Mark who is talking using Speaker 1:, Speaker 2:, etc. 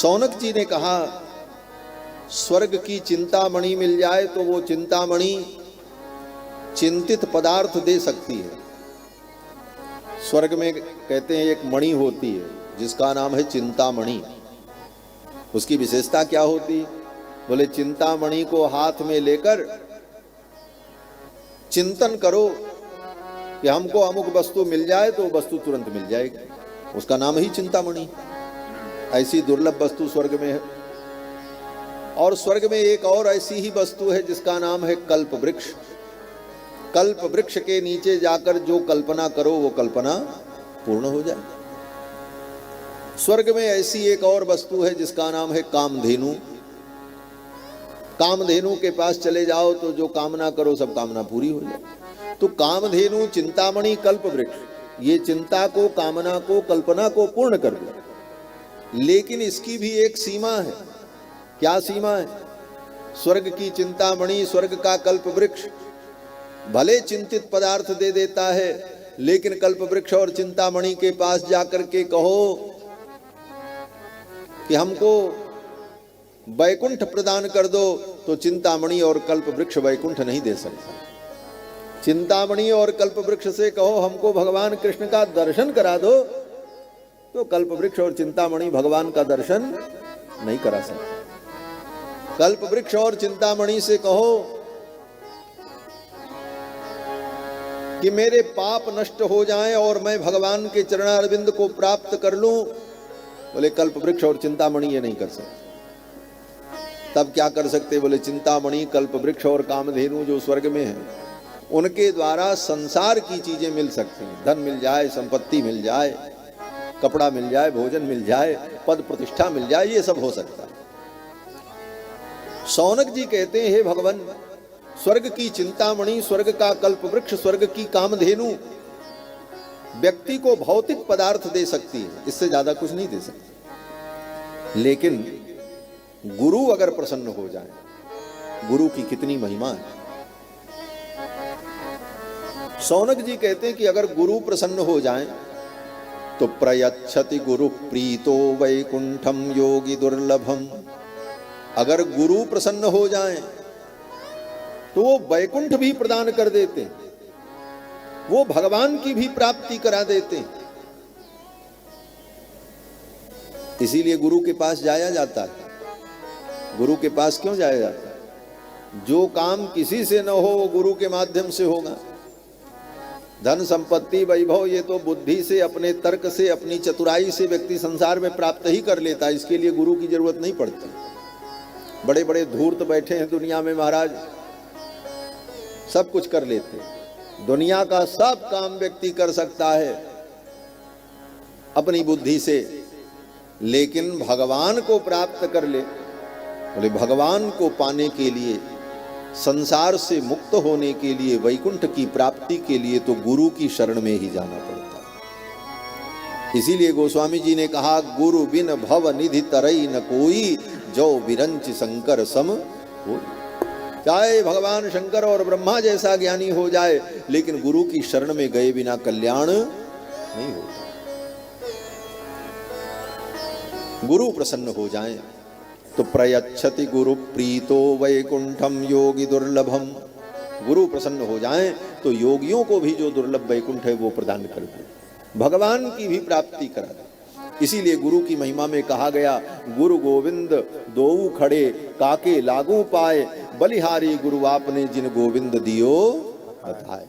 Speaker 1: शौनक जी ने कहा स्वर्ग की चिंतामणि मिल जाए तो वो चिंतामणि चिंतित पदार्थ दे सकती है। स्वर्ग में कहते हैं एक मणि होती है जिसका नाम है चिंतामणि। उसकी विशेषता क्या होती? बोले चिंतामणि को हाथ में लेकर चिंतन करो कि हमको अमुक वस्तु मिल जाए तो वस्तु तुरंत मिल जाएगी, उसका नाम ही चिंतामणि। ऐसी दुर्लभ वस्तु स्वर्ग में है। और स्वर्ग में एक और ऐसी ही वस्तु है जिसका नाम है कल्प वृक्ष। कल्प वृक्ष के नीचे जाकर जो कल्पना करो वो कल्पना पूर्ण हो जाए। स्वर्ग में ऐसी एक और वस्तु है जिसका नाम है कामधेनु। कामधेनु के पास चले जाओ तो जो कामना करो सब कामना पूरी हो जाए। तो कामधेनु, चिंतामणि, कल्प वृक्ष, ये चिंता को, कामना को, कल्पना को पूर्ण कर दे। लेकिन इसकी भी एक सीमा है। क्या सीमा है? स्वर्ग की चिंतामणि, स्वर्ग का कल्प वृक्ष भले चिंतित पदार्थ दे देता है, लेकिन कल्प वृक्ष और चिंतामणि के पास जाकर के कहो कि हमको वैकुंठ प्रदान कर दो, तो चिंतामणि और कल्प वृक्ष वैकुंठ नहीं दे सकता। चिंतामणि और कल्प वृक्ष से कहो हमको भगवान कृष्ण का दर्शन करा दो, तो कल्प वृक्ष और चिंतामणि भगवान का दर्शन नहीं करा सकते। कल्प वृक्ष और चिंतामणि से कहो कि मेरे पाप नष्ट हो जाएं और मैं भगवान के चरणारविंद को प्राप्त कर लूं, बोले कल्प वृक्ष और चिंतामणि ये नहीं कर सकते। तब क्या कर सकते? बोले चिंतामणि, कल्प वृक्ष और कामधेनु जो स्वर्ग में है, उनके द्वारा संसार की चीजें मिल सकती हैं। धन मिल जाए, संपत्ति मिल जाए, कपड़ा मिल जाए, भोजन मिल जाए, पद प्रतिष्ठा मिल जाए, ये सब हो सकता है। शौनक जी कहते हैं हे भगवान, स्वर्ग की चिंतामणि, स्वर्ग का कल्प वृक्ष, स्वर्ग की कामधेनु व्यक्ति को भौतिक पदार्थ दे सकती है, इससे ज्यादा कुछ नहीं दे सकती। लेकिन गुरु अगर प्रसन्न हो जाए, गुरु की कितनी महिमा है। शौनक जी कहते हैं कि अगर गुरु प्रसन्न हो जाए तो प्रयच्छति गुरु प्रीतो वैकुंठम योगी दुर्लभम। अगर गुरु प्रसन्न हो जाए तो वो वैकुंठ भी प्रदान कर देते, वो भगवान की भी प्राप्ति करा देते। इसीलिए गुरु के पास जाया जाता है। गुरु के पास क्यों जाया जाता है? जो काम किसी से न हो वो गुरु के माध्यम से होगा। धन, संपत्ति, वैभव ये तो बुद्धि से, अपने तर्क से, अपनी चतुराई से व्यक्ति संसार में प्राप्त ही कर लेता है। इसके लिए गुरु की जरूरत नहीं पड़ती। बड़े बड़े धूर्त बैठे हैं दुनिया में महाराज, सब कुछ कर लेते हैं। दुनिया का सब काम व्यक्ति कर सकता है अपनी बुद्धि से, लेकिन भगवान को प्राप्त कर ले, बोले भगवान को पाने के लिए, संसार से मुक्त होने के लिए, वैकुंठ की प्राप्ति के लिए तो गुरु की शरण में ही जाना पड़ता है। इसीलिए गोस्वामी जी ने कहा गुरु बिन भव निधि तरई न कोई, जो विरंच शंकर सम हो। चाहे भगवान शंकर और ब्रह्मा जैसा ज्ञानी हो जाए, लेकिन गुरु की शरण में गए बिना कल्याण नहीं होता। गुरु प्रसन्न हो जाए तो प्रयच्छति गुरु प्रीतो वैकुंठम योगी दुर्लभम। गुरु प्रसन्न हो जाए तो योगियों को भी जो दुर्लभ वैकुंठ है वो प्रदान कर दे, भगवान की भी प्राप्ति करा दे। इसीलिए गुरु की महिमा में कहा गया गुरु गोविंद दोऊ खड़े, काके लागू पाए, बलिहारी गुरु आपने जिन गोविंद दियो बताए।